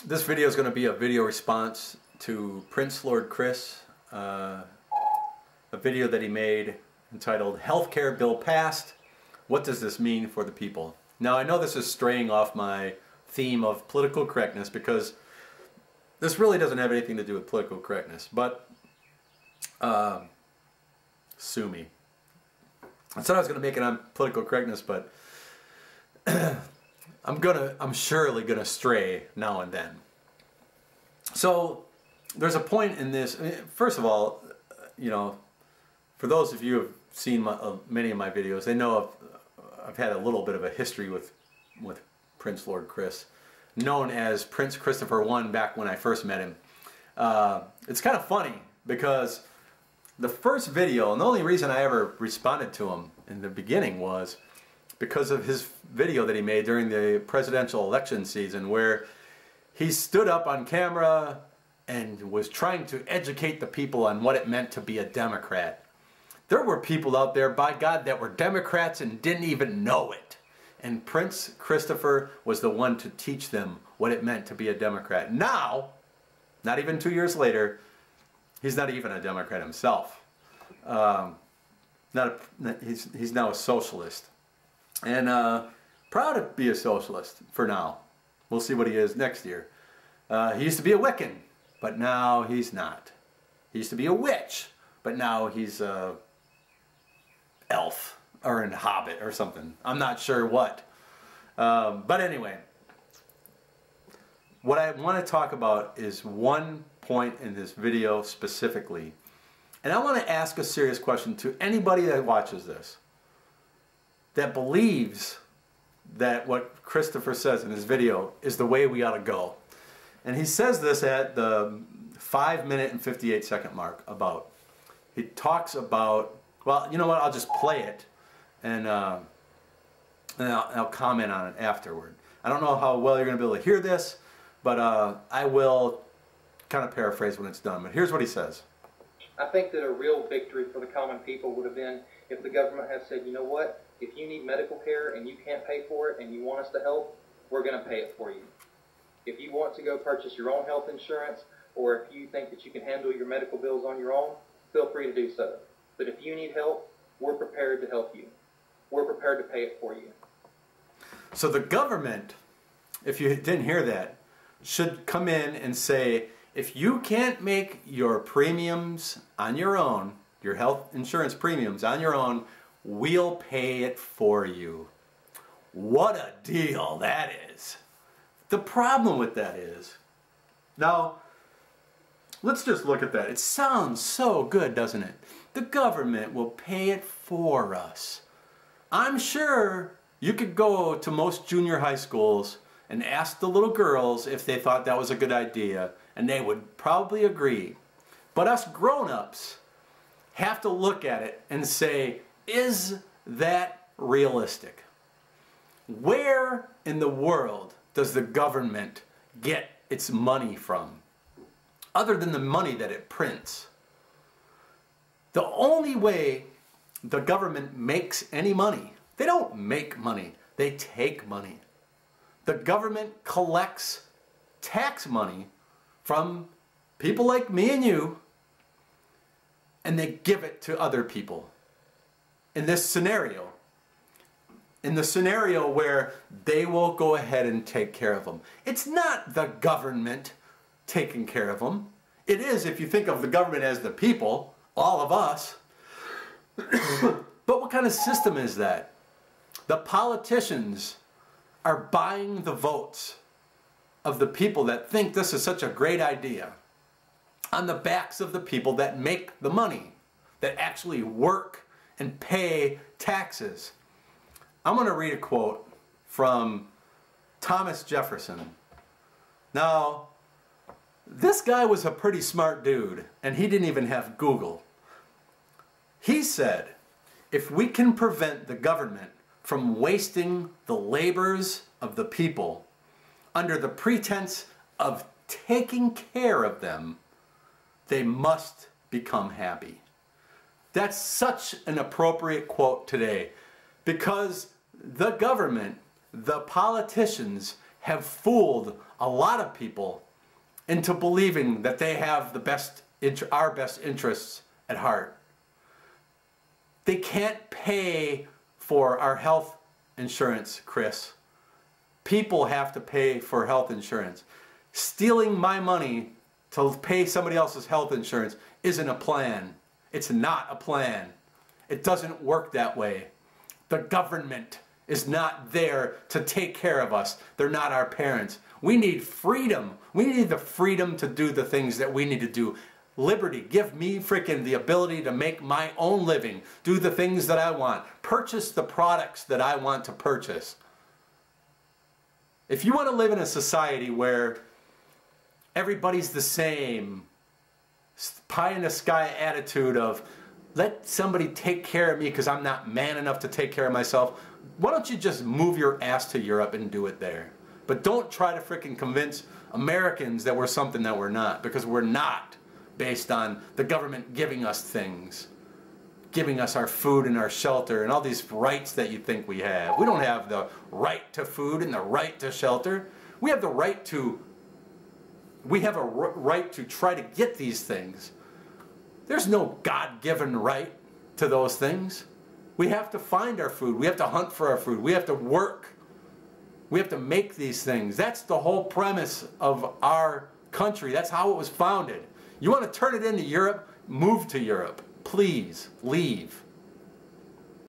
This video is going to be a video response to Prince Lord Chris, a video that he made entitled "Healthcare Bill Passed. What does this mean for the people?" Now, I know this is straying off my theme of political correctness because this really doesn't have anything to do with political correctness, but sue me. I said I was going to make it on political correctness, but I'm surely gonna stray now and then. So there's a point in this. First of all, you know, for those of you who have seen many of my videos, they know I've had a little bit of a history with Prince Lord Chris, known as Prince Christopher I back when I first met him. It's kind of funny because the first video, and the only reason I ever responded to him in the beginning was because of his video that he made during the presidential election season, where he stood up on camera and was trying to educate the people on what it meant to be a Democrat. There were people out there, by God, that were Democrats and didn't even know it. And Prince Christopher was the one to teach them what it meant to be a Democrat. Now, not even 2 years later, he's not even a Democrat himself. He's now a socialist. And proud to be a socialist for now. We'll see what he is next year. He used to be a Wiccan, but now he's not. He used to be a witch, but now he's a elf or a hobbit or something. I'm not sure what. But anyway, what I want to talk about is one point in this video specifically. And I want to ask a serious question to anybody that watches this, that believes that what Christopher says in his video is the way we ought to go. And he says this at the 5-minute and 58-second mark about. He talks about, well, you know what, I'll just play it and I'll comment on it afterward. I don't know how well you're going to be able to hear this, but I will kind of paraphrase when it's done. But here's what he says. I think that a real victory for the common people would have been if the government had said, you know what, if you need medical care and you can't pay for it and you want us to help, we're going to pay it for you. If you want to go purchase your own health insurance, or if you think that you can handle your medical bills on your own, feel free to do so. But if you need help, we're prepared to help you. We're prepared to pay it for you. So the government, if you didn't hear that, should come in and say, if you can't make your premiums on your own, your health insurance premiums on your own, we'll pay it for you. What a deal that is. The problem with that is, now, let's just look at that. It sounds so good, doesn't it? The government will pay it for us. I'm sure you could go to most junior high schools and ask the little girls if they thought that was a good idea, and they would probably agree. But us grown-ups have to look at it and say, is that realistic? Where in the world does the government get its money from, other than the money that it prints? The only way the government makes any money, they don't make money, they take money. The government collects tax money from people like me and you, and they give it to other people. In this scenario, in the scenario where they will go ahead and take care of them. It's not the government taking care of them. It is, if you think of the government as the people, all of us. But what kind of system is that? The politicians are buying the votes of the people that think this is such a great idea on the backs of the people that make the money, that actually work and pay taxes. I'm going to read a quote from Thomas Jefferson. Now, this guy was a pretty smart dude, and he didn't even have Google. He said, if we can prevent the government from wasting the labors of the people under the pretense of taking care of them, they must become happy. That's such an appropriate quote today, because the government, the politicians, have fooled a lot of people into believing that they have our best interests at heart. They can't pay for our health insurance, Chris. People have to pay for health insurance. Stealing my money to pay somebody else's health insurance isn't a plan. It's not a plan. It doesn't work that way. The government is not there to take care of us. They're not our parents. We need freedom. We need the freedom to do the things that we need to do. Liberty. Give me freaking the ability to make my own living. Do the things that I want. Purchase the products that I want to purchase. If you want to live in a society where everybody's the same, pie in the sky attitude of let somebody take care of me because I'm not man enough to take care of myself, why don't you just move your ass to Europe and do it there? But don't try to freaking convince Americans that we're something that we're not, because we're not, based on the government giving us things, giving us our food and our shelter and all these rights that you think we have. We don't have the right to food and the right to shelter. We have the right to, right to try to get these things. There's no God-given right to those things. We have to find our food. We have to hunt for our food. We have to work. We have to make these things. That's the whole premise of our country. That's how it was founded. You want to turn it into Europe? Move to Europe. Please, leave.